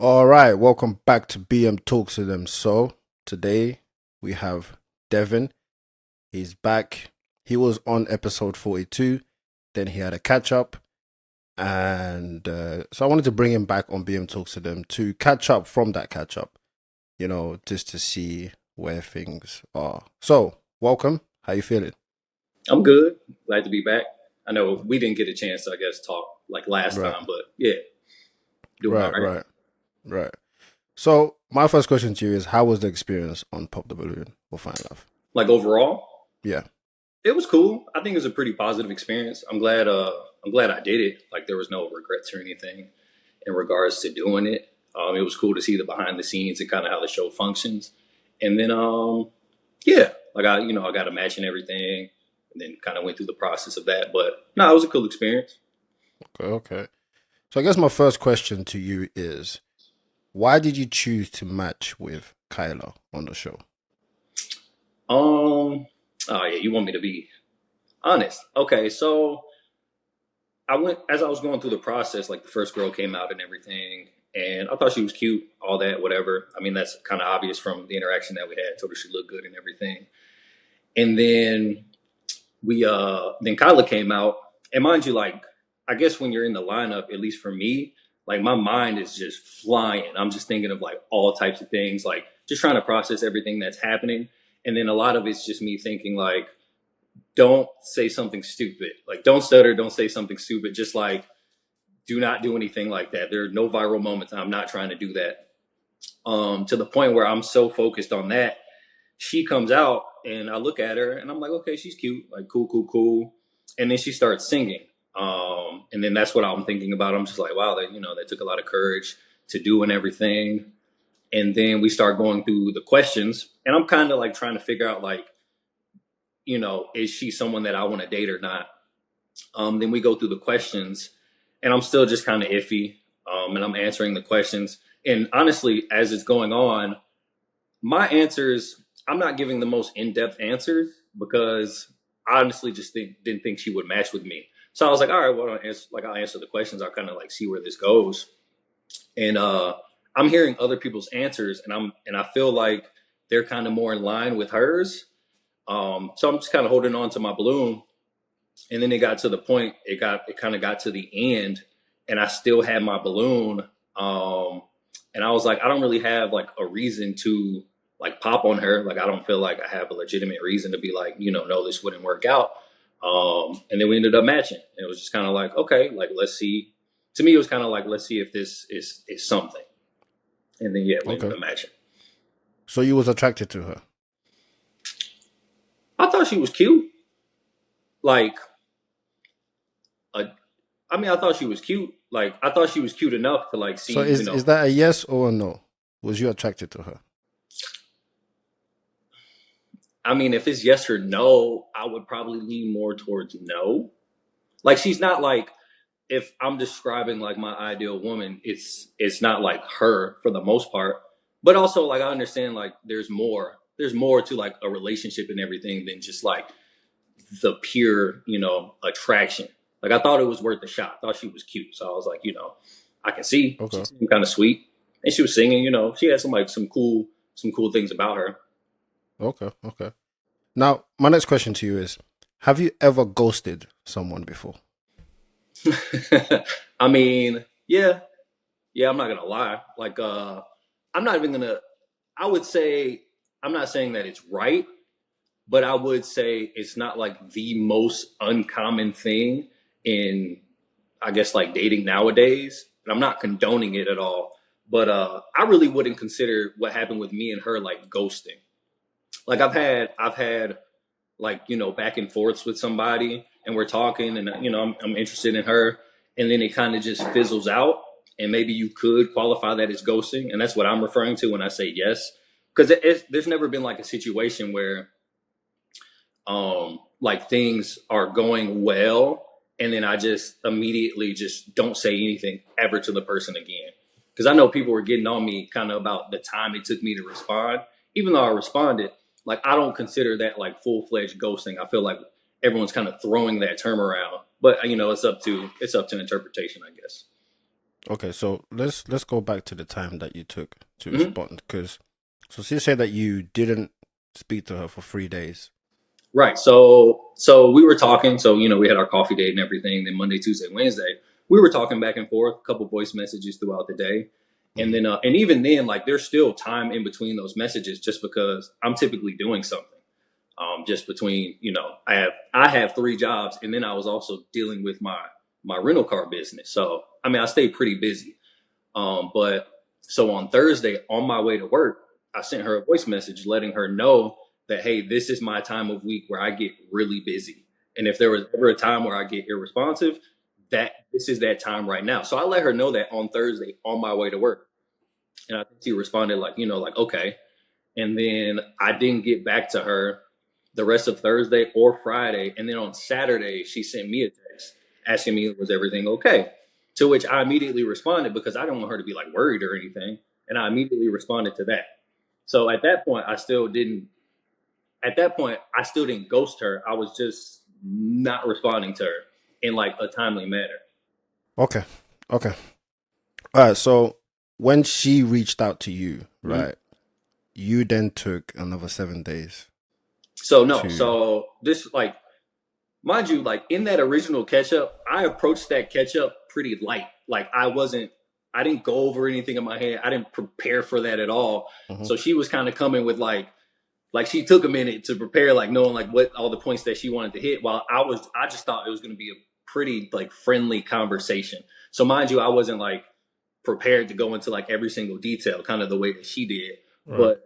All right, welcome back to BM Talks to them. So today we have Devin. He's back. He was on episode 42. Then he had a catch up, and so I wanted to bring him back on BM Talks to them to catch up from that catch up. Just to see where things are. So welcome. How you feeling? I'm good. Glad to be back. I know we didn't get a chance to, I guess, talk like last Right, time, but yeah, doing all right, right. right, right. So my first question to you is, how was the experience on Pop the Balloon or Fine Love? Like overall, Yeah. it was cool. I think it was a pretty positive experience. I'm glad I did it. Like there was no regrets or anything in regards to doing it. It was cool to see the behind the scenes and kind of how the show functions. And then yeah, like I got a match and everything, and then kind of went through the process of that. But no, it was a cool experience. Okay. Okay. So I guess my first question to you is, why did you choose to match with Kyla on the show? Oh yeah, you want me to be honest? Okay, so I went as I was going through the process. Like the first girl came out and everything, and I thought she was cute, all that, whatever. I mean, that's kind of obvious from the interaction that we had. Told her she looked good and everything, and then then Kyla came out, and mind you, like I guess when you're in the lineup, at least for me, like my mind is just flying. I'm just thinking of like all types of things, like just trying to process everything that's happening, and then a lot of it's just me thinking like don't say something stupid. Like, don't stutter. Don't say something stupid. Just like, do not do anything like that. There are no viral moments. I'm not trying to do that. To the point where I'm so focused on that, she comes out and I look at her and I'm like, okay, she's cute. Like, cool, cool, cool. And then she starts singing. And then that's what I'm thinking about. I'm just like, wow, that took a lot of courage to do and everything. And then we start going through the questions and I'm kind of like trying to figure out like, is she someone that I want to date or not? Then we go through the questions, and I'm still just kind of iffy. And I'm answering the questions. And honestly, as it's going on, my answers, I'm not giving the most in depth answers because I honestly just didn't think she would match with me. So I was like, all right, well, I'll answer the questions. I'll kind of like see where this goes. And I'm hearing other people's answers, and I feel like they're kind of more in line with hers. So I'm just kind of holding on to my balloon. And then it got to the point, it kind of got to the end, and I still had my balloon. And I was like, I don't really have like a reason to like pop on her. Like I don't feel like I have a legitimate reason to be like, no, this wouldn't work out. And then we ended up matching. And it was just kind of like, okay, like let's see. To me, it was kind of like, let's see if this is something. And then yeah, we ended Okay. up matching. So you was attracted to her. I thought she was cute. Like, uh, I mean, I thought she was cute. Like, I thought she was cute enough to like So see, is that a yes or a no? Was you attracted to her? I mean, if it's yes or no, I would probably lean more towards no. Like, she's not like if I'm describing like my ideal woman, it's not like her for the most part. But also, like, I understand like there's more to like a relationship and everything than just like the pure, attraction. Like, I thought it was worth a shot. I thought she was cute, so I was like, I can see she Okay. seemed kind of sweet, and she was singing. She had some cool things about her. Okay. Okay. Now, my next question to you is, have you ever ghosted someone before? I mean, yeah, yeah, I'm not gonna lie. Like, I'm not even gonna. I would say I'm not saying that it's right, but I would say it's not like the most uncommon thing in, I guess, like dating nowadays. And I'm not condoning it at all, but I really wouldn't consider what happened with me and her like ghosting. Like I've had like back and forths with somebody and we're talking and I'm interested in her and then it kind of just fizzles out and maybe you could qualify that as ghosting and that's what I'm referring to when I say yes because there's never been like a situation where like things are going well and then I just immediately just don't say anything ever to the person again because I know people were getting on me kind of about the time it took me to respond even though I responded. Like I don't consider that like full-fledged ghosting. I feel like everyone's kind of throwing that term around but it's up to interpretation, I guess. Okay, so let's go back to the time that you took to Hmm. respond, because so she said that you didn't speak to her for 3 days. Right. So we were talking. So we had our coffee date and everything. Then Monday, Tuesday, Wednesday, we were talking back and forth, a couple voice messages throughout the day, and Mm-hmm. then and even then, like there's still time in between those messages, just because I'm typically doing something. Just between I have 3 jobs, and then I was also dealing with my rental car business. So I mean, I stay pretty busy. But so on Thursday, on my way to work, I sent her a voice message letting her know that, hey, this is my time of week where I get really busy. And if there was ever a time where I get irresponsive, that this is that time right now. So I let her know that on Thursday on my way to work. And I think she responded like, like, okay. And then I didn't get back to her the rest of Thursday or Friday. And then on Saturday, she sent me a text asking me, was everything okay? To which I immediately responded because I don't want her to be like worried or anything. And I immediately responded to that. So at that point, I still didn't ghost her. I was just not responding to her in like a timely manner. Okay, okay. All right. So when she reached out to you, Mhm. right, you then took another 7 days So no, to. so this like mind you, like in that original catch up, I approached that catch up pretty light. Like I didn't go over anything in my head. I didn't prepare for that at all. Mhm. So she was kind of coming with like she took a minute to prepare, like knowing like what all the points that she wanted to hit. While I just thought it was going to be a pretty like friendly conversation. So mind you, I wasn't like prepared to go into like every single detail, kind of the way that she did. Right. But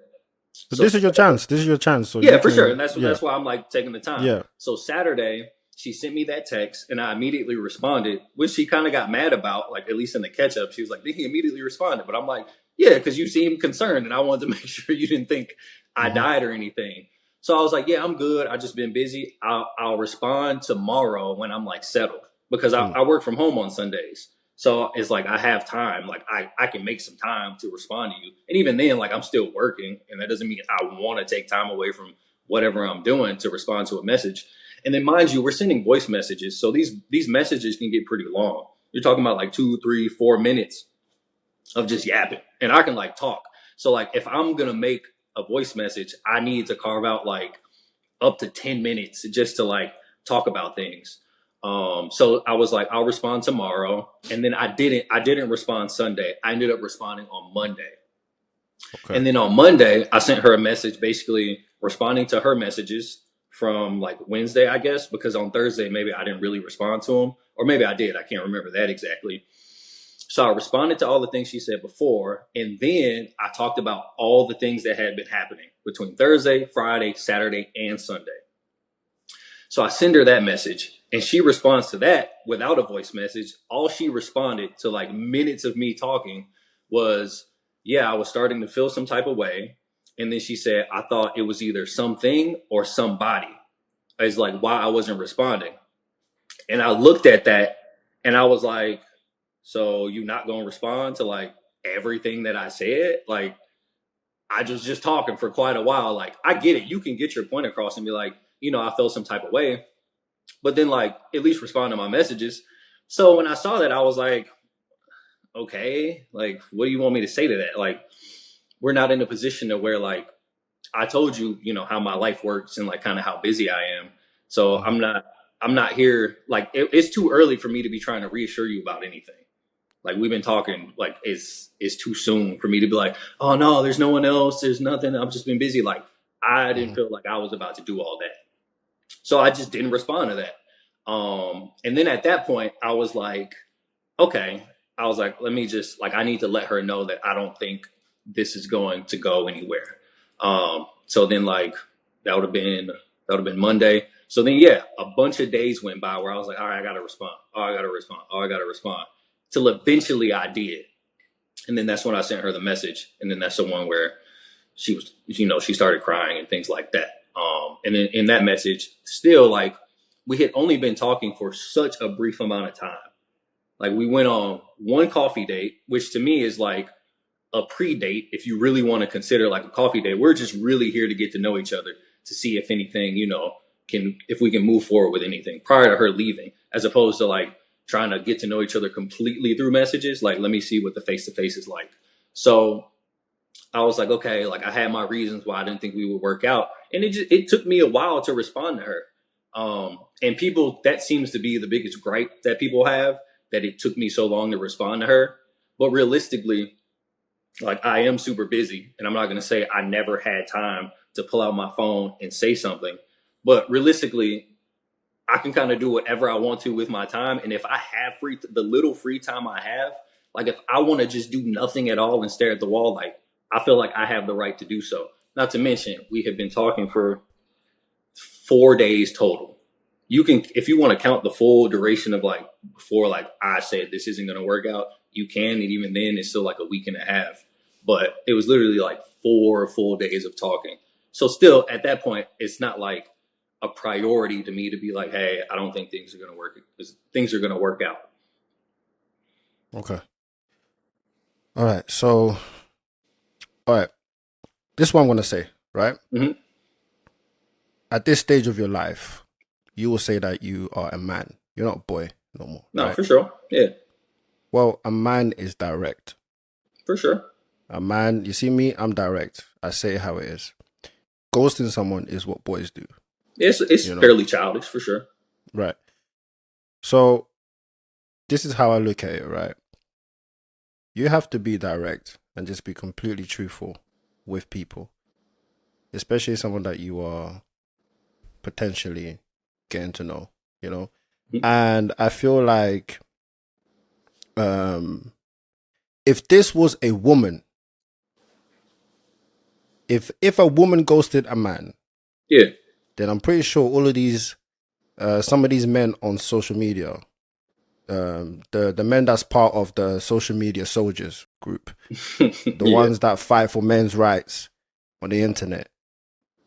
But so this is your chance. This is your chance. So yeah, you for sure. can. And Yeah. that's why I'm like taking the time. Yeah. So Saturday, she sent me that text and I immediately responded, which she kind of got mad about, like at least in the catch up. She was like, he immediately responded. But I'm like, yeah, because you seemed concerned and I wanted to make sure you didn't think I Mhm. died or anything. So I was like, yeah, I'm good. I just been busy. I'll respond tomorrow when I'm like settled because Mm. I work from home on Sundays. So it's like I have time. Like I can make some time to respond to you. And even then, like I'm still working, and that doesn't mean I want to take time away from whatever I'm doing to respond to a message. And then mind you, we're sending voice messages. So these messages can get pretty long. You're talking about like 2, 3, 4 minutes of just yapping. And I can like talk. So like if I'm gonna make a voice message, I need to carve out like up to 10 minutes just to like talk about things. So I was like, I'll respond tomorrow. And then I didn't respond Sunday. I ended up responding on Monday. Okay. And then on Monday, I sent her a message basically responding to her messages from like Wednesday, I guess, because on Thursday, maybe I didn't really respond to them, or maybe I did. I can't remember that exactly. So I responded to all the things she said before. And then I talked about all the things that had been happening between Thursday, Friday, Saturday, and Sunday. So I send her that message and she responds to that without a voice message. All she responded to like minutes of me talking was, yeah, I was starting to feel some type of way. And then she said, I thought it was either something or somebody. It's like why I wasn't responding. And I looked at that and I was like, so you not gonna respond to like everything that I said? Like I was just talking for quite a while. Like I get it. You can get your point across and be like, I felt some type of way, but then like at least respond to my messages. So when I saw that, I was like, okay, like what do you want me to say to that? Like we're not in a position to where like I told you, how my life works and like kind of how busy I am. So Mhm. I'm not here like it's too early for me to be trying to reassure you about anything. Like we've been talking, like it's too soon for me to be like, oh no, there's no one else, there's nothing. I've just been busy. Like I didn't Mhm. feel like I was about to do all that. So I just didn't respond to that. And then at that point, I was like, okay. I was like, let me just like I need to let her know that I don't think this is going to go anywhere. So then like that would have been Monday. So then yeah, a bunch of days went by where I was like, all right, I gotta respond. Oh, I gotta respond. Oh, I gotta respond. Till eventually I did. And then that's when I sent her the message. And then that's the one where she was, she started crying and things like that. And then in that message, still like we had only been talking for such a brief amount of time. Like we went on one coffee date, which to me is like a pre-date. If you really want to consider like a coffee date, we're just really here to get to know each other to see if anything, if we can move forward with anything prior to her leaving, as opposed to like trying to get to know each other completely through messages. Like, let me see what the face to face is like. So I was like, okay, like I had my reasons why I didn't think we would work out, and it took me a while to respond to her. And people, that seems to be the biggest gripe that people have, that it took me so long to respond to her. But realistically, like I am super busy, and I'm not going to say I never had time to pull out my phone and say something. But realistically, I can kind of do whatever I want to with my time. And if I have the little free time I have, like if I want to just do nothing at all and stare at the wall, like I feel like I have the right to do so. Not to mention, we have been talking for 4 days total. You can, if you want to count the full duration of like before, like I said, this isn't going to work out, you can. And even then, it's still like a week and a half. But it was literally like 4 full days of talking. So still at that point, it's not like a priority to me to be like, hey, I don't think things are going to work. Things are going to work out. Okay. All right. So, all right. This is what I'm going to say, right? Mm-hmm. At this stage of your life, you will say that you are a man. You're not a boy no more. No, right? for sure. Yeah. Well, a man is direct. For sure. A man, you see me, I'm direct. I say it how it is. Ghosting someone is what boys do. It's fairly childish, for sure. Right. So, this is how I look at it, right? You have to be direct and just be completely truthful with people, especially someone that you are potentially getting to know, Mm-hmm. And I feel like if this was a woman, if a woman ghosted a man, yeah, then I'm pretty sure all of these some of these men on social media, the men that's part of the social media soldiers group, the ones that fight for men's rights on the internet,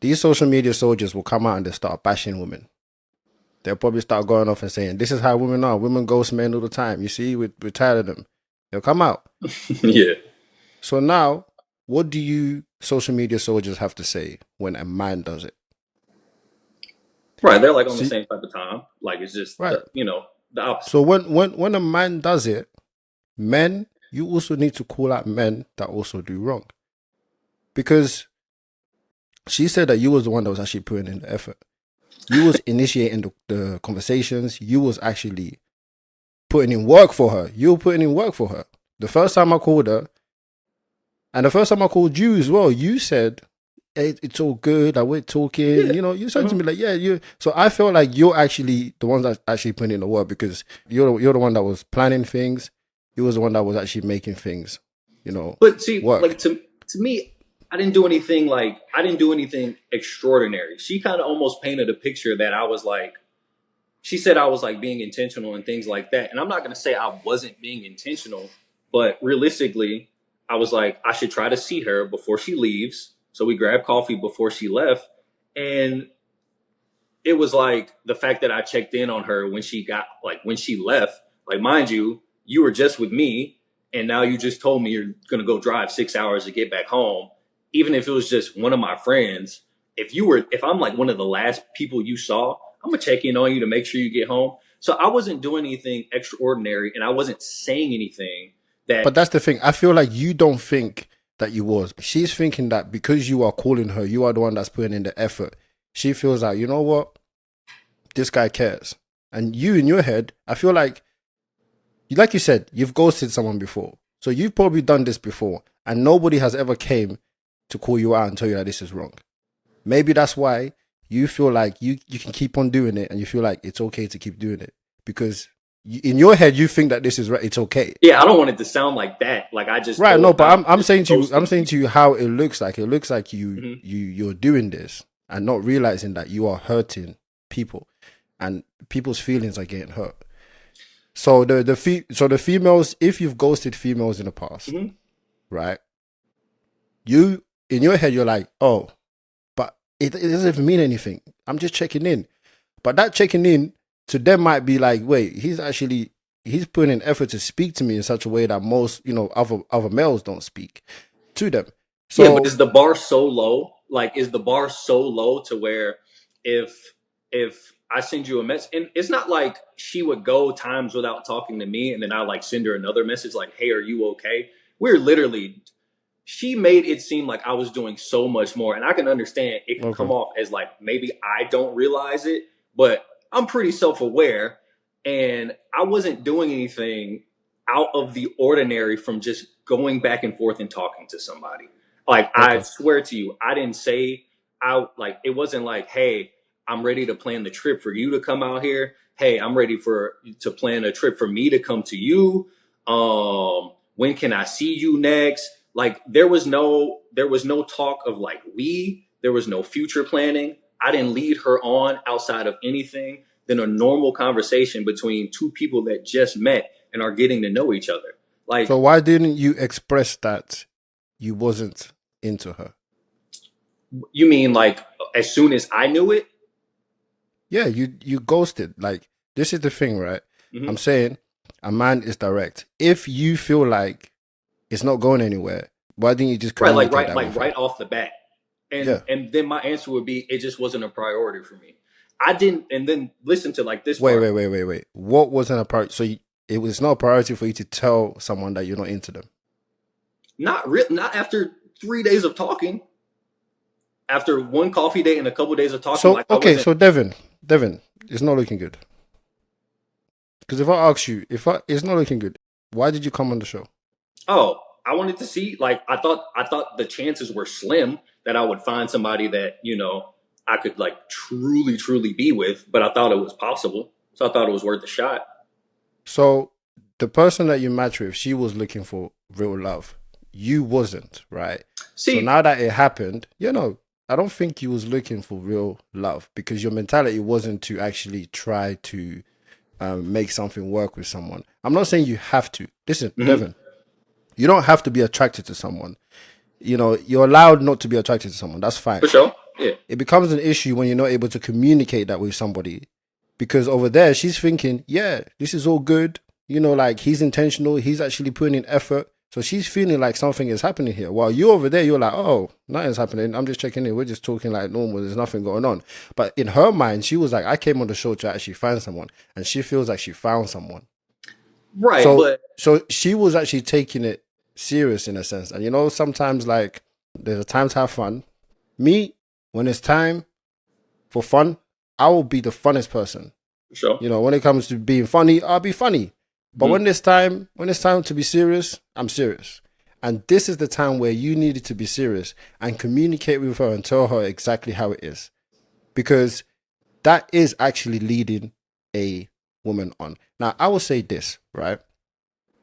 these social media soldiers will come out and they start bashing women. They'll probably start going off and saying, this is how women are. Women ghost men all the time. You see, we're tired of them. They'll come out. Yeah. So now, what do you social media soldiers have to say when a man does it? Right. They're like on the same type of time. Like it's just, right. the opposite. So when a man does it, men, you also need to call out men that also do wrong. Because she said that you was the one that was actually putting in the effort. You was initiating the conversations. You was actually putting in work for her. You were putting in work for her. The first time I called her, and the first time I called you as well, you said, hey, it's all good. Like we're talking. Yeah. You said to me like, yeah, you. So I feel like you're actually the one that's actually putting in the work because you're the one that was planning things. You was the one that was actually making things, But see, work. like to me, I didn't do anything extraordinary. She kind of almost painted a picture that I was like, she said I was like being intentional and things like that. And I'm not going to say I wasn't being intentional, but realistically, I was like, I should try to see her before she leaves. So we grabbed coffee before she left. And it was like the fact that I checked in on her when she left, like, mind you, you were just with me. And now you just told me you're going to go drive 6 hours to get back home. Even if it was just one of my friends, if I'm like one of the last people you saw, I'm going to check in on you to make sure you get home. So I wasn't doing anything extraordinary and I wasn't saying anything that. But that's the thing. I feel like you don't think that you was. She's thinking that because you are calling her, you are the one that's putting in the effort. She feels like, you know what? This guy cares. And you in your head, I feel like you said, you've ghosted someone before. So you've probably done this before. And nobody has ever came to call you out and tell you that this is wrong. Maybe that's why you feel like you can keep on doing it and you feel like it's okay to keep doing it. Because in your head, you think that this is right. It's okay. Yeah, I don't want it to sound like that. Like I just right. No, but I'm saying to you how it looks like. It looks like you're doing this and not realizing that you are hurting people, and people's feelings are getting hurt. So the females, if you've ghosted females in the past, right? You in your head, you're like, oh, but it doesn't even mean anything. I'm just checking in. But that checking in to them might be like, wait, he's putting in effort to speak to me in such a way that most, other males don't speak to them. So yeah, but is the bar so low? Like, is the bar so low to where if I send you a message, and it's not like she would go times without talking to me, and then I like send her another message like, "Hey, are you okay?" We're literally she made it seem like I was doing so much more. And I can understand it can come Okay. off as like maybe I don't realize it, but I'm pretty self aware. And I wasn't doing anything out of the ordinary from just going back and forth and talking to somebody. Like, I Okay. swear to you, I didn't say out, like, it wasn't like, hey, I'm ready to plan the trip for you to come out here. Hey, I'm ready to plan a trip for me to come to you. When can I see you next? Like, there was no talk of like there was no future planning. I didn't lead her on outside of anything than a normal conversation between two people that just met and are getting to know each other. So Like, why didn't you express that you wasn't into her? you mean like as soon as I knew it? Yeah, you ghosted. Like, this is the thing, right? I'm Hmm. saying a man is direct. If you feel like it's not going anywhere, why didn't you just Right, like communicate that with her? right off the bat. And Yeah. and then my answer would be it just wasn't a priority for me. I didn't, and then listen to like this Wait, part. wait, wait, wait, wait. What wasn't a priority? So it was not a priority for you to tell someone that you're not into them. Not after 3 days of talking. After one coffee date and a couple days of talking, So like I okay, wasn't. so Devin, it's not looking good. Because if I ask you, if I it's not looking good, why did you come on the show? Oh, I wanted to see. Like, I thought the chances were slim that I would find somebody that I could like truly be with, but I thought it was possible, so I thought it was worth a shot. So the person that you matched with, she was looking for real love. You wasn't, right? So See, now that it happened, I don't think you was looking for real love because your mentality wasn't to actually try to make something work with someone. I'm not saying you have to. Listen, hmm, Devin, you don't have to be attracted to someone. You're allowed not to be attracted to someone. That's fine. for sure, yeah, It becomes an issue when you're not able to communicate that with somebody because over there she's thinking, yeah, this is all good. Like he's intentional. He's actually putting in effort. So she's feeling like something is happening here. While you over there, you're like, oh, nothing's happening. I'm just checking in. We're just talking like normal. There's nothing going on. But in her mind, she was like, I came on the show to actually find someone. And she feels like she found someone. right. So But so she was actually taking it serious in a sense. And sometimes like there's a time to have fun. Me, when it's time for fun, I will be the funnest person. for sure, When it comes to being funny, I'll be funny. But hmm, when it's time to be serious, I'm serious. And this is the time where you needed to be serious and communicate with her and tell her exactly how it is. Because that is actually leading a woman on. Now, I will say this, right?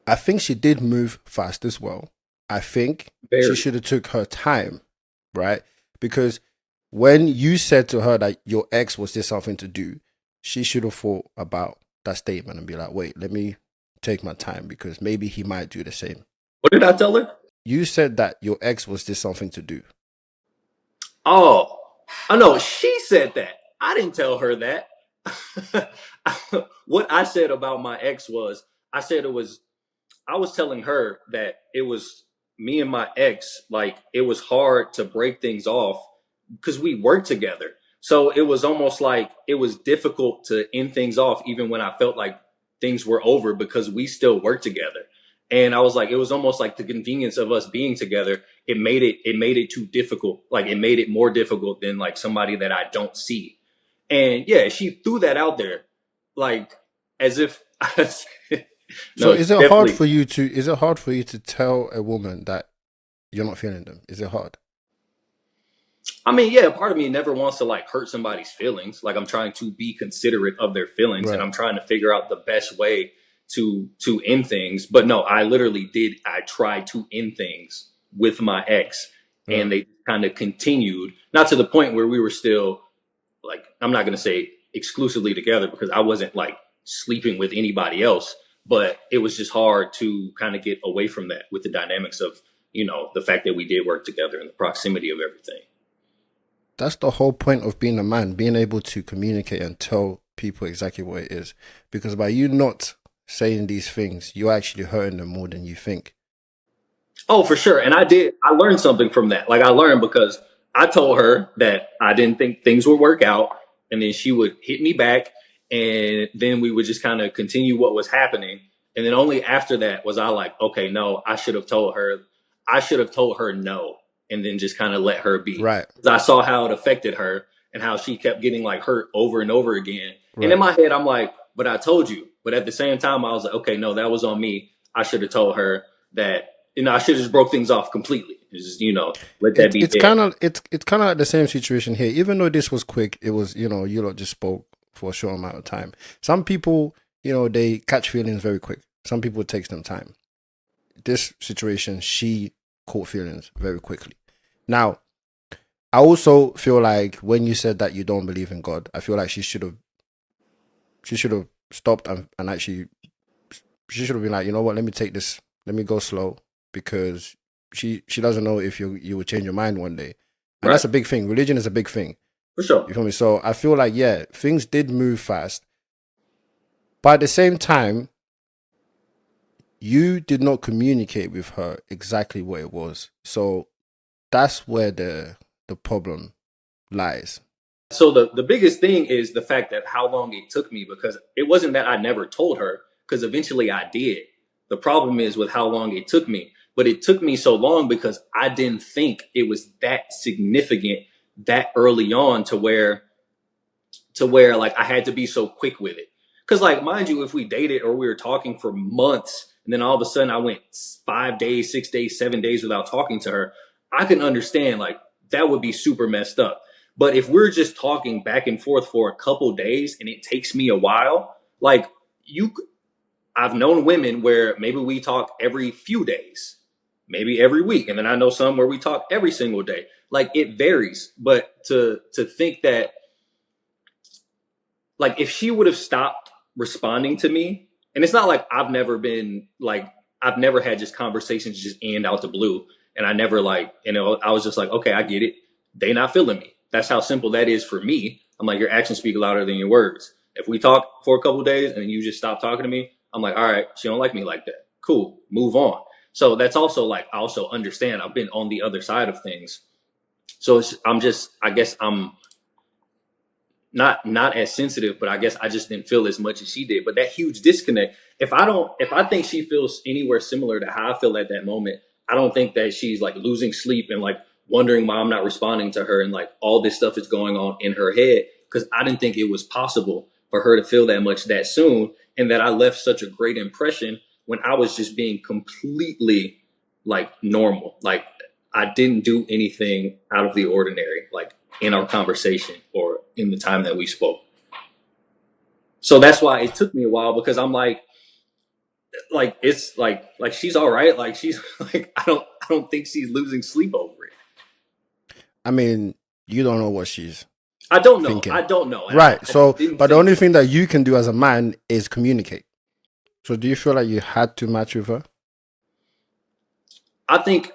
I think she did move fast as well. I think she very should have took her time, right? Because when you said to her that your ex was this something to do, she should have thought about that statement and be like, wait, let me take my time because maybe he might do the same. What did I tell her? You said that your ex was this something to do. Oh, I know she said that. I didn't tell her that. What I said about my ex was, I said it was I was telling her that it was me and my ex, like it was hard to break things off because we worked together. So it was almost like it was difficult to end things off even when I felt like things were over because we still worked together. And I was like, it was almost like the convenience of us being together. It made it too difficult. Like it made it more difficult than like somebody that I don't see. And yeah, she threw that out there, like as if So no, is it hard definitely. for you to tell a woman that you're not feeling them? Is it hard? I mean, yeah, part of me never wants to like hurt somebody's feelings. Like I'm trying to be considerate of their feelings and Right. I'm trying to figure out the best way to end things. But no, I literally did I tried to end things with my ex Right. and they kind of continued, not to the point where we were still like I'm not going to say exclusively together because I wasn't like sleeping with anybody else, but it was just hard to kind of get away from that with the dynamics of, the fact that we did work together and the proximity of everything. That's the whole point of being a man, being able to communicate and tell people exactly what it is. Because by you not saying these things, you're actually hurting them more than you think. Oh, for sure. And I learned something from that. Like I learned because I told her that I didn't think things would work out. and then she would hit me back, and then we would just kind of continue what was happening. And then only after that was I like, okay, no, I should have told her. I should have told her no, and then just kind of let her be. Right. 'Cause I saw how it affected her and how she kept getting like hurt over and over again. And in Right. my head, I'm like, but I told you. But at the same time, I was like, okay, no, that was on me. I should have told her that, I should have just broke things off completely. Just, let that be It's dead. kind of it's kind of like the same situation here. Even though this was quick, it was you lot just spoke for a short amount of time. Some people they catch feelings very quick. Some people it takes them time. This situation, she caught feelings very quickly. Now, I also feel like when you said that you don't believe in God, I feel like she should have stopped and actually she should have been like, you know what, let me take this, let me go slow, because she doesn't know if you will change your mind one day. And Right. that's a big thing. Religion is a big thing. For sure. You feel me? So I feel like, yeah, things did move fast. But at the same time, you did not communicate with her exactly what it was. So that's where the problem lies. So the biggest thing is the fact that how long it took me, because it wasn't that I never told her, because eventually I did. The problem is with how long it took me. But it took me so long because I didn't think it was that significant that early on to where like I had to be so quick with it. Because like mind you, if we dated or we were talking for months and then all of a sudden I went 5 days, 6 days, 7 days without talking to her, I can understand like that would be super messed up. But if we're just talking back and forth for a couple days and it takes me a while, like you, I've known women where maybe we talk every few days, maybe every week, and then I know some where we talk every single day. Like it varies, but to think that like if she would have stopped responding to me, and it's not like I've never had just conversations just end out the blue, and I never like I was just like, okay, I get it, they not feeling me. That's how simple that is for me. I'm like, your actions speak louder than your words. If we talk for a couple of days and you just stop talking to me, I'm like, all right, she don't like me like that, cool, move on. So that's also like I also understand I've been on the other side of things. So I'm just, I guess I'm not as sensitive, but I guess I just didn't feel as much as she did. But that huge disconnect, if I think she feels anywhere similar to how I feel at that moment, I don't think that she's like losing sleep and like wondering why I'm not responding to her and like all this stuff is going on in her head, because I didn't think it was possible for her to feel that much that soon, and that I left such a great impression when I was just being completely like normal. Like I didn't do anything out of the ordinary, like in our conversation or in the time that we spoke. So that's why it took me a while, because I'm like it's like she's all right. Like she's like I don't think she's losing sleep over it. I mean, you don't know what she's I don't know. thinking. I don't know. And Right. I So, didn't but the think only thing that you can do as a man is communicate. So, do you feel like you had to match with her? I think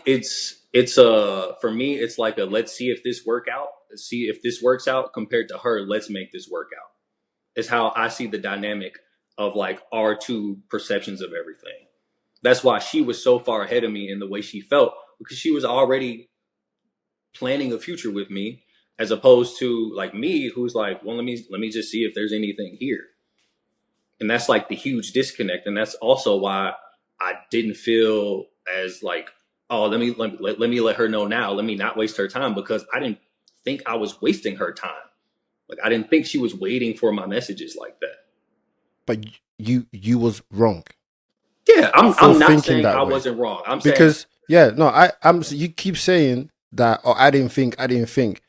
it's for me it's like a let's see if this work out. Let's see if this works out compared to her. Let's make this work out. Is how I see the dynamic of like our two perceptions of everything. That's why she was so far ahead of me in the way she felt, because she was already planning a future with me, as opposed to like me, who's like, well, let me just see if there's anything here. And that's like the huge disconnect. And that's also why I didn't feel as like, oh, let me let her know now. Let me not waste her time, because I didn't think I was wasting her time. Like I didn't think she was waiting for my messages like that. But you was wrong Yeah, for I'm not thinking saying that I way, wasn't wrong. I'm saying because yeah, no, I'm. You keep saying that. Oh, I didn't think. I didn't think.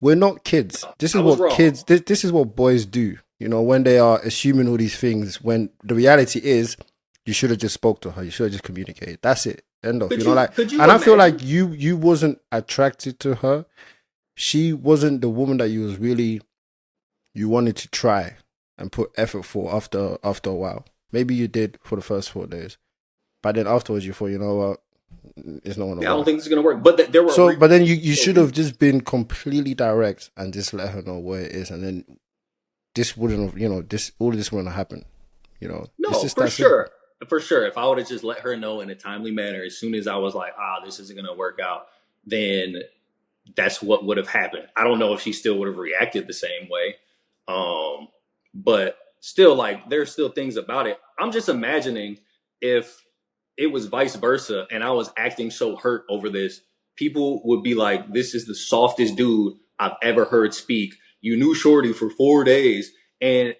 We're not kids. This I is was what wrong. kids. This is what boys do. When they are assuming all these things. When the reality is, you should have just spoke to her. You should have just communicated. That's it. End of. Like, Could you and I feel imagine? like you wasn't attracted to her. She wasn't the woman that you wanted to try and put effort for after a while. Maybe you did for the first 4 days, but then afterwards you thought, you know what, it's not gonna Yeah, I don't work. think this is gonna work. But there were So, but then you so should have just been completely direct and just let her know where it is, and then this wouldn't have, this all of this wouldn't have happened. It's no, just for that simple. sure, for sure. If I would have just let her know in a timely manner as soon as I was like, this isn't gonna work out, then that's what would have happened. I don't know if she still would have reacted the same way. But still, like, there's still things about it. I'm just imagining if it was vice versa and I was acting so hurt over this, people would be like, this is the softest dude I've ever heard speak. You knew Shorty for 4 days, and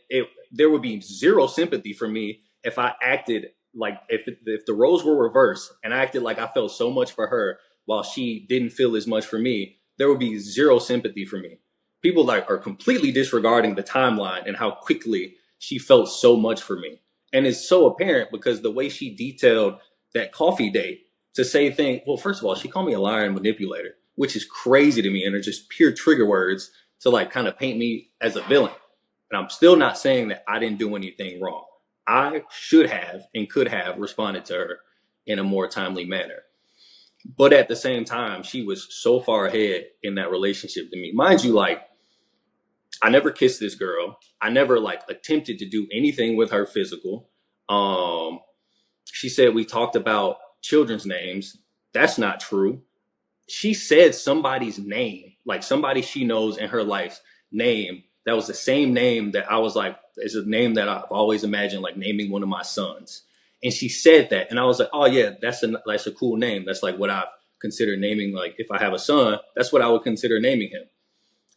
there would be zero sympathy for me if I acted like, if the roles were reversed and I acted like I felt so much for her while she didn't feel as much for me. There would be zero sympathy for me. People like are completely disregarding the timeline and how quickly she felt so much for me. And it's so apparent because the way she detailed that coffee date to say things. Well, first of all, she called me a liar and manipulator, which is crazy to me, and are just pure trigger words to like kind of paint me as a villain. And I'm still not saying that I didn't do anything wrong. I should have and could have responded to her in a more timely manner. But at the same time, she was so far ahead in that relationship to me. Mind you, like, I never kissed this girl. I never like attempted to do anything with her physical. Um, she said we talked about children's names. That's not true. She said somebody's name, like somebody she knows in her life's name. That was the same name that I was like, is a name that I've always imagined, like naming one of my sons. And she said that, and I was like, oh yeah, that's a cool name. That's like what I consider naming. Like if I have a son, that's what I would consider naming him.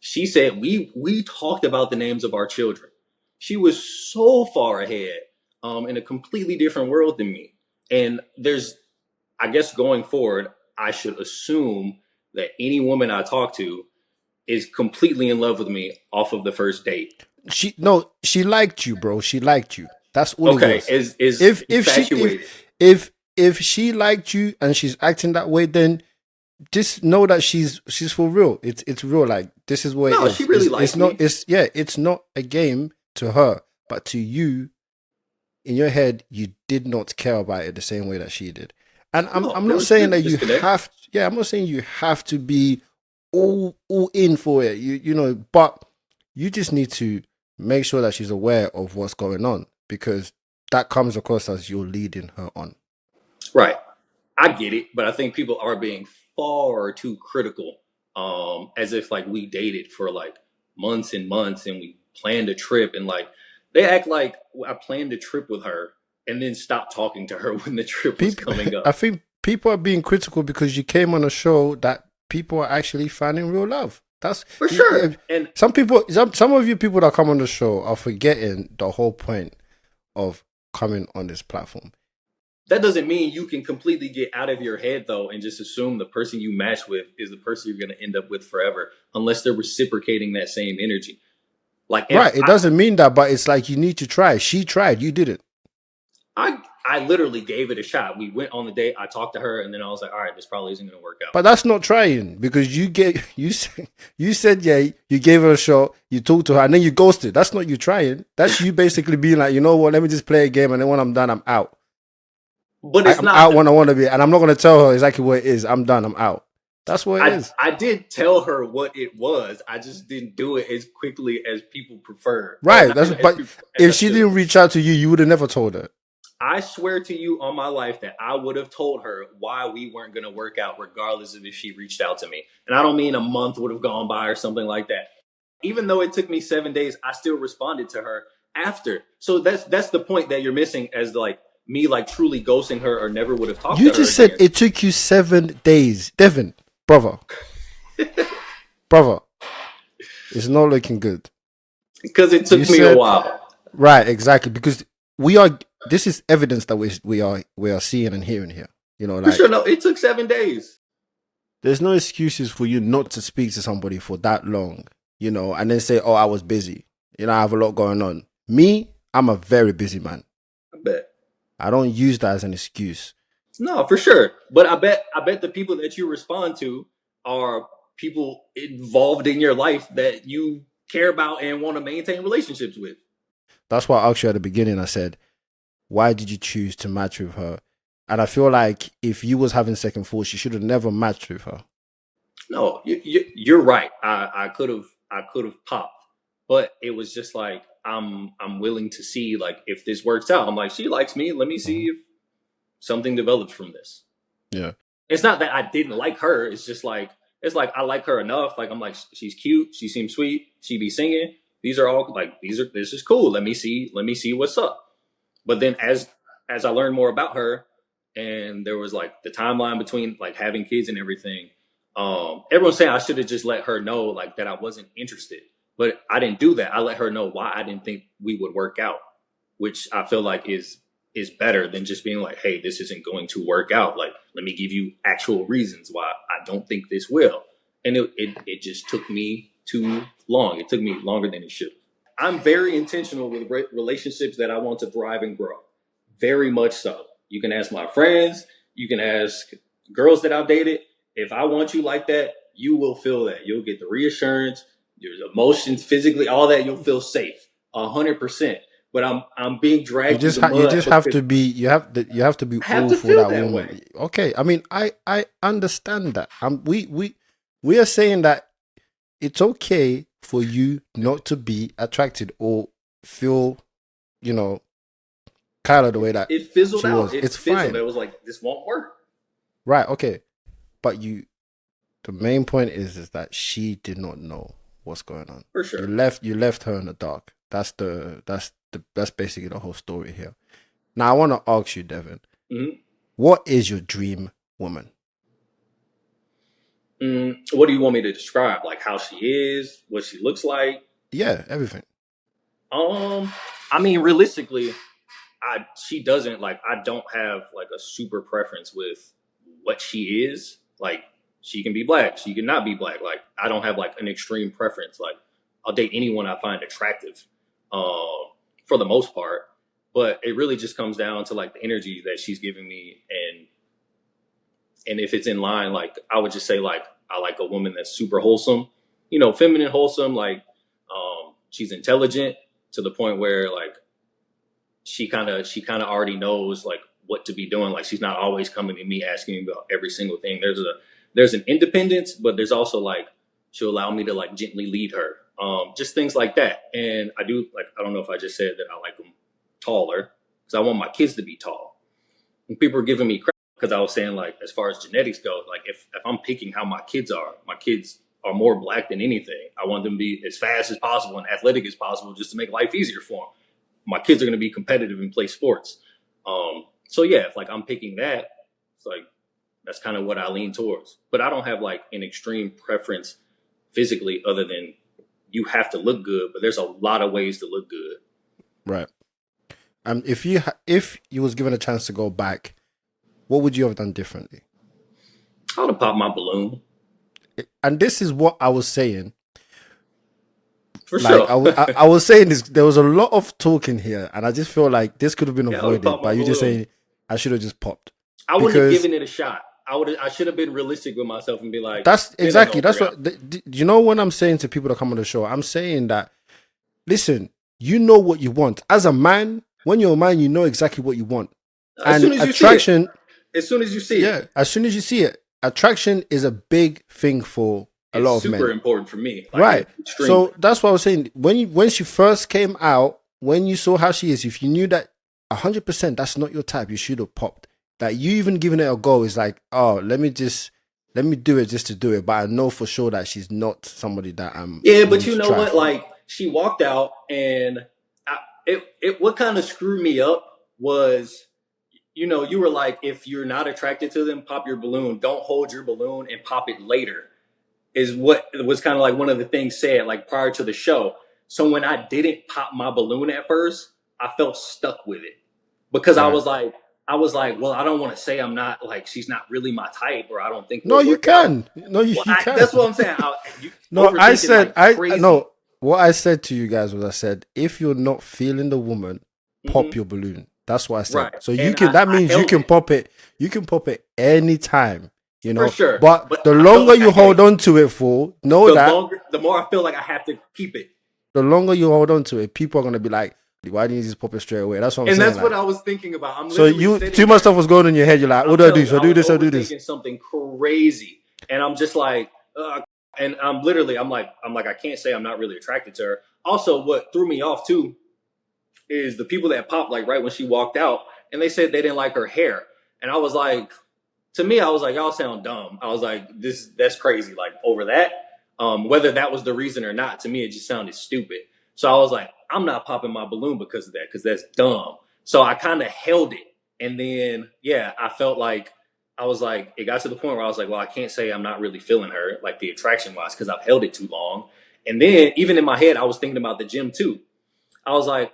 She said we talked about the names of our children. She was so far ahead, in a completely different world than me. And there's, I guess going forward, I should assume that any woman I talk to is completely in love with me off of the first date. She liked you, bro. She liked you. That's all it Okay, was. is If she infatuated. if she liked you and she's acting that way, then just know that she's for real. It's real. Like this is what it No, she is. really It's likes not. me. It's not a game to her, but to you, in your head, you did not care about it the same way that she did. And No, I'm there not was saying there's a that you disconnect. have. Yeah, I'm not saying you have to be all in for it. You know, but you just need to make sure that she's aware of what's going on because that comes across as you're leading her on. Right. I get it, but I think people are being far too critical. As if like we dated for like months and months and we planned a trip, and like they act like I planned a trip with her and then stopped talking to her when the trip was People, coming I up. think people are being critical because you came on a show that people are actually finding real love. That's For sure. And some people. Some of you people that come on the show are forgetting the whole point of coming on this platform. that doesn't mean you can completely get out of your head though and just assume the person you match with is the person you're going to end up with forever unless they're reciprocating that same energy. Like if Right. It doesn't mean that, but it's like you need to try. She tried. You didn't. I literally gave it a shot. We went on the date. I talked to her, and then I was like, "All right, this probably isn't going to work out." But that's not trying because you said yeah, you gave her a shot, you talked to her, and then you ghosted. That's not you trying. That's you basically being like, you know what, let me just play a game, and then when I'm done, I'm out. But it's I'm not. out when I want to be, and I'm not gonna tell her exactly what it is. I'm done. I'm out. That's what it is. I did tell her what it was. I just didn't do it as quickly as people prefer, or Right. not That's even as but people as if I she should. didn't reach out to you, you would have never told her. I swear to you on my life that I would have told her why we weren't going to work out, regardless of if she reached out to me. And I don't mean a month would have gone by or something like that. Even though it took me 7 days, I still responded to her after. So that's the point that you're missing, as like me like truly ghosting her or never would have talked You to her just said again. it took you 7 days, Devin, brother, brother. It's not looking good. Because it You took me a said while. right, exactly, because we are. This is evidence that we are seeing and hearing here. You know, For sure, like no, it took 7 days. there's no excuses for you not to speak to somebody for that long. You know, and then say, "Oh, I was busy." You know, I have a lot going on. Me, I'm a very busy man. I bet. I don't use that as an excuse. No, for sure. But I bet the people that you respond to are people involved in your life that you care about and want to maintain relationships with. That's why I asked you at the beginning. I said, "Why did you choose to match with her?" And I feel like if you was having second thoughts, you should have never matched with her. No, you're right. I could have popped, but it was just like I'm willing to see like if this works out. I'm like she likes me. Let me see Mhm. if something develops from this. Yeah. It's not that I didn't like her. It's just like It's like I like her enough. Like I'm like she's cute. She seems sweet. She be singing. These are all like this is cool. Let me see what's up. But then as I learned more about her, and there was like the timeline between like having kids and everything, everyone's saying I should have just let her know like that I wasn't interested. But I didn't do that. I let her know why I didn't think we would work out, which I feel like is better than just being like, hey, this isn't going to work out. Like, let me give you actual reasons why I don't think this will. And it just took me too long. It took me longer than it should. I'm very intentional with relationships that I want to thrive and grow. Very much so. You can ask my friends, you can ask girls that I've dated. If I want you like that, you will feel that. You'll get the reassurance, your emotions, physically, all that. You'll feel safe, 100%. But I'm being dragged through the you mud just have because to be you have to be I have all to for feel that that woman. way. Okay, I mean I understand that. We are saying that it's okay for you not to be attracted or feel, you know, Kyla the way that It fizzled she out. was. It It's fizzled. fine. It was like this won't work Right, okay. But the main point is that she did not know what's going on. for sure. You left her in the dark. That's basically the whole story here. Now I want to ask you, Devin, Mm-hmm. what is your dream woman? What do you want me to describe? Like how she is, what she looks like? Yeah, everything. Um, I mean, realistically, she doesn't like. I don't have like a super preference with what she is. Like she can be black, she can not be black. Like I don't have like an extreme preference. Like I'll date anyone I find attractive, for the most part. But it really just comes down to like the energy that she's giving me, and if it's in line, like I would just say like I like a woman that's super wholesome, feminine, wholesome. Like she's intelligent to the point where like she kind of already knows like what to be doing. Like she's not always coming to me asking me about every single thing. There's an independence, but there's also like she'll allow me to like gently lead her. Just things like that. And I do like I don't know if I just said that I like them taller because I want my kids to be tall. And people are giving me crap because I was saying like as far as genetics go, like if I'm picking how my kids are more black than anything. I want them to be as fast as possible and athletic as possible just to make life easier for them. My kids are going to be competitive and play sports. So yeah, if like I'm picking that, it's like that's kind of what I lean towards. But I don't have like an extreme preference physically, other than you have to look good. But there's a lot of ways to look good. Right. If you was given a chance to go back, what would you have done differently? I would have popped my balloon And this is what I was saying. for Like sure. I was saying this, there was a lot of talking here, and I just feel like this could have been Yeah, I would have avoided popped by my you just balloon. saying I should have just popped. I wouldn't have Because given it a shot. I should have been realistic with myself and be like, that's it ain't exactly gonna work that's out. what you know when I'm saying to people that come on the show, I'm saying that listen, you know what you want. As a man, when you're a man, you know exactly what you want. As soon And as you see it, attraction, as soon as you see it, yeah, as soon as you see it, attraction is a big thing for a it's lot of super men. important for me. Like Right. extremely. So that's what I was saying. When she first came out, when you saw how she is, if you knew that 100% that's not your type, you should have popped. Like you even giving it a go is like, oh, let me do it just to do it. But I know for sure that she's not somebody that I'm Yeah, but willing you to know try what? for. Like she walked out, and what kind of screwed me up was, you were like, if you're not attracted to them, pop your balloon. Don't hold your balloon and pop it later. Is what was kind of like one of the things said like prior to the show. So when I didn't pop my balloon at first, I felt stuck with it because Right. I was like, well, I don't want to say I'm not like she's not really my type, or I don't think No, we'll you work out. can. No, Well, you that's what can. I'm saying. You No, I overthinking said like crazy. no. What I said to you guys was I said if you're not feeling the woman, pop Hmm. your balloon. That's what I said. Right, So you and can. That I means you held can it pop it. You can pop it anytime. You for know. sure, But but the I felt longer like you I had to. hold on to it for, know that The more I feel like I have to keep it. the longer you hold on to it, people are gonna be like, "Why didn't you just pop it straight away?" That's what I'm And saying. that's what Like, I was thinking about. I'm so literally you too sitting much there. stuff was going on in your head. You're like, "What I'm do I do? telling you, So I I do was this. I do this." overthinking something crazy, and I'm just like, and I'm like, I can't say I'm not really attracted to her. Also, what threw me off too is the people that popped like right when she walked out, and they said they didn't like her hair, and I was like, to me, I was like, y'all sound dumb. I was like, that's crazy. Like over that, whether that was the reason or not, to me, it just sounded stupid. So I was like, I'm not popping my balloon because of that, because that's dumb. So I kind of held it. And then, yeah, I felt like, I was like, it got to the point where I was like, well, I can't say I'm not really feeling her, like the attraction wise, because I've held it too long. And then even in my head, I was thinking about the gym too. I was like,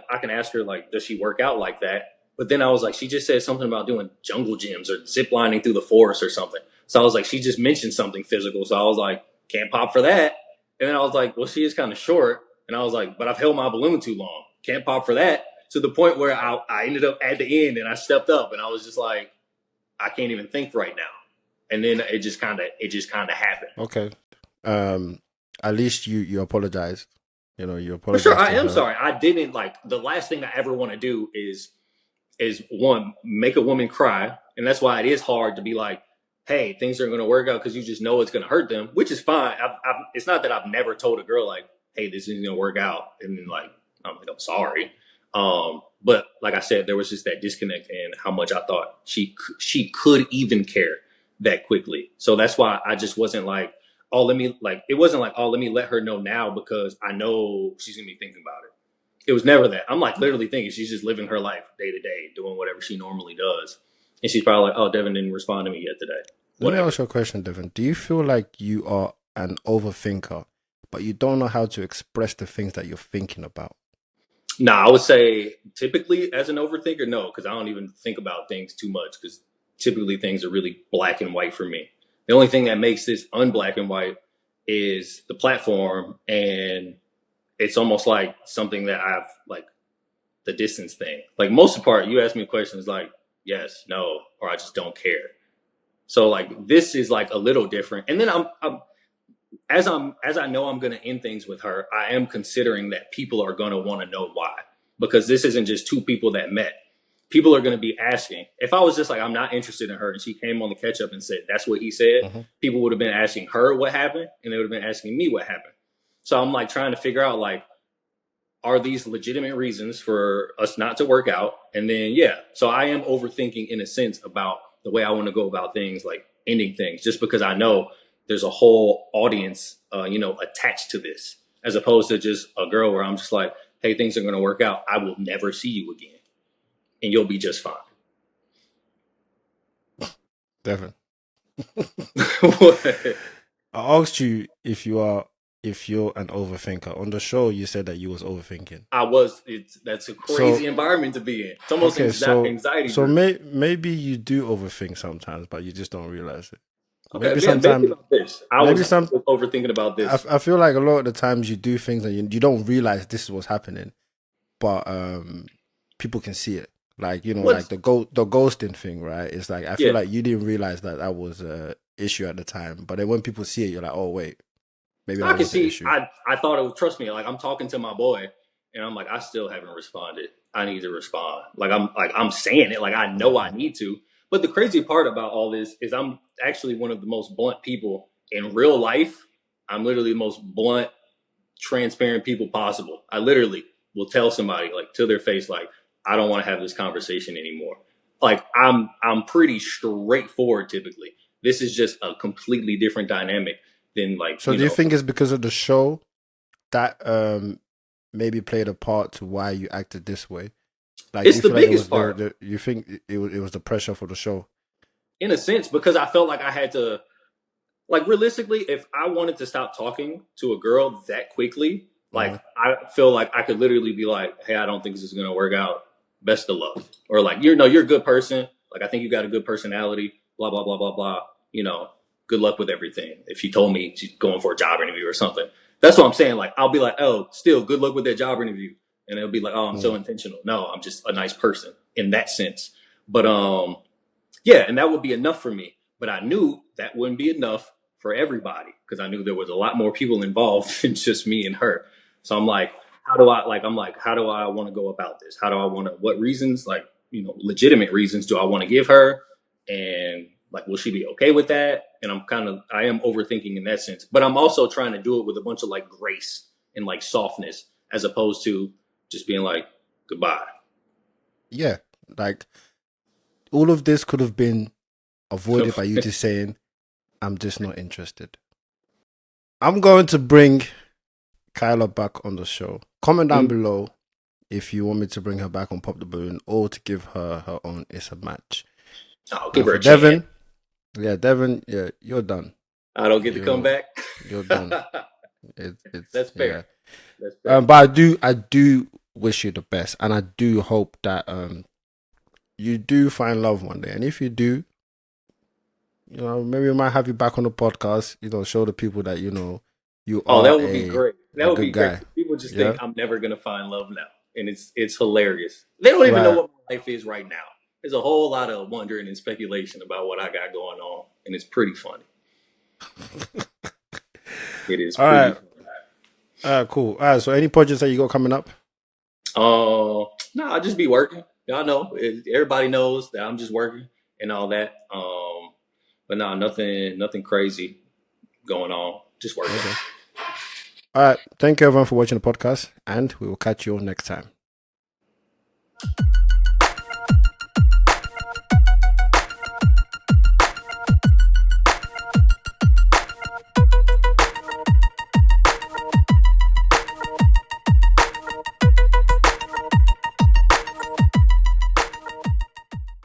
I can ask her, like, does she work out like that? But then I was like, she just said something about doing jungle gyms or zip lining through the forest or something. So I was like, she just mentioned something physical. So I was like, can't pop for that. And then I was like, well, she is kind of short. And I was like, but I've held my balloon too long. Can't pop for that. To the point where I ended up at the end and I stepped up and I was just like, I can't even think right now. And then it just kind of happened. Okay. Um, at least you apologized. You For sure, apologized I to am her. sorry. I didn't like the last thing I ever want to do is one make a woman cry, and that's why it is hard to be like, hey, things are going to work out because you just know it's going to hurt them, which is fine. It's not that I've never told a girl like, hey, this isn't going to work out, and then like I'm sorry. But like I said, there was just that disconnect in how much I thought she could even care that quickly. So that's why I just wasn't like, oh, let me like it wasn't like, oh, let me let her know now because I know she's gonna be thinking about it. It was never that. I'm like literally thinking she's just living her life day to day, doing whatever she normally does. And she's probably like, oh, Devin didn't respond to me yet today. Let me Whatever. ask you a question, Devin. Do you feel like you are an overthinker, but you don't know how to express the things that you're thinking about? Nah, I would say typically as an overthinker, no, because I don't even think about things too much because typically things are really black and white for me. The only thing that makes this unblack and white is the platform, and it's almost like something that I've like the distance thing. Like most of the part, you ask me questions like yes, no, or I just don't care. So like this is like a little different. And then as I know I'm going to end things with her, I am considering that people are going to want to know why, because this isn't just two people that met. People are going to be asking. If I was just like I'm not interested in her, and she came on the catch up and said that's what he said, Hmm. people would have been asking her what happened, and they would have been asking me what happened. So I'm like trying to figure out like are these legitimate reasons for us not to work out? And then, yeah, so I am overthinking in a sense about the way I want to go about things, like ending things, just because I know there's a whole audience, attached to this, as opposed to just a girl where I'm just like, hey, things are going to work out. I will never see you again, and you'll be just fine. Devin, What? I asked you if you're an overthinker. On the show, you said that you was overthinking. That's a So crazy environment to be in. It's almost okay, anxiety driven. maybe you do overthink sometimes, but you just don't realize it. Okay, Maybe yeah, maybe sometimes, about this. I maybe was some. overthinking about this. I feel like a lot of the times you do things and you don't realize this is what's happening, but people can see it. Like like What's the ghosting thing, right? It's like I feel Yeah, like you didn't realize that that was a issue at the time, but then when people see it, you're like, oh wait, maybe I that can was the see. issue. I thought it would trust me. Like I'm talking to my boy, and I'm like, I still haven't responded. I need to respond. I'm saying it. Like I know I Hmm. need to. But the crazy part about all this is I'm actually one of the most blunt people in real life. I'm literally the most blunt, transparent people possible. I literally will tell somebody like to their face, like I don't want to have this conversation anymore. Like I'm pretty straightforward typically. This is just a completely different dynamic than like So do you think it's because of the show that maybe played a part to why you acted this way? Like, do it's you the feel like it biggest was part you think it was the pressure for the show? in a sense because I felt like I had to like realistically if I wanted to stop talking to a girl that quickly, like Hmm. I feel like I could literally be like, hey, I don't think this is gonna work out. Best of luck. Or like you're a good person. Like I think you got a good personality. Blah blah blah blah blah. You know, good luck with everything. If she told me she's going for a job interview or something, that's what I'm saying. Like I'll be like, oh, still good luck with that job interview, and it'll be like, oh, I'm so intentional. No, I'm just a nice person in that sense. But yeah, and that would be enough for me. But I knew that wouldn't be enough for everybody because I knew there was a lot more people involved than just me and her. So I'm like, how do I want to go about this? How do I want to, what reasons, like, legitimate reasons do I want to give her? And like, will she be okay with that? And I am overthinking in that sense, but I'm also trying to do it with a bunch of like grace and like softness as opposed to just being like, goodbye. Yeah, like all of this could have been avoided by you just saying, I'm just not interested. I'm going to bring Kyla back on the show. Comment down below if you want me to bring her back on Pop the Balloon or to give her her own It's a Match. I'll give Now her for a chance. Devin, you're done. I don't get to come back. You're done. It's That's fair. That's yeah. fair. But I do wish you the best, and I do hope that you do find love one day. And if you do, maybe we might have you back on the podcast. Show the people that you Oh, are that would be great. That would be good great. guy. People just Yeah. think I'm never gonna find love now, and it's hilarious. They don't even know what my life is right now. There's a whole lot of wondering and speculation about what I got going on, and it's pretty funny. It is All pretty. right, cool. All right, so any projects that you got coming up? No, I'll just be working. Y'all know, everybody knows that I'm just working and all that. But no, nothing crazy going on. Just working. Okay. All right. Thank you everyone for watching the podcast, and we will catch you all next time.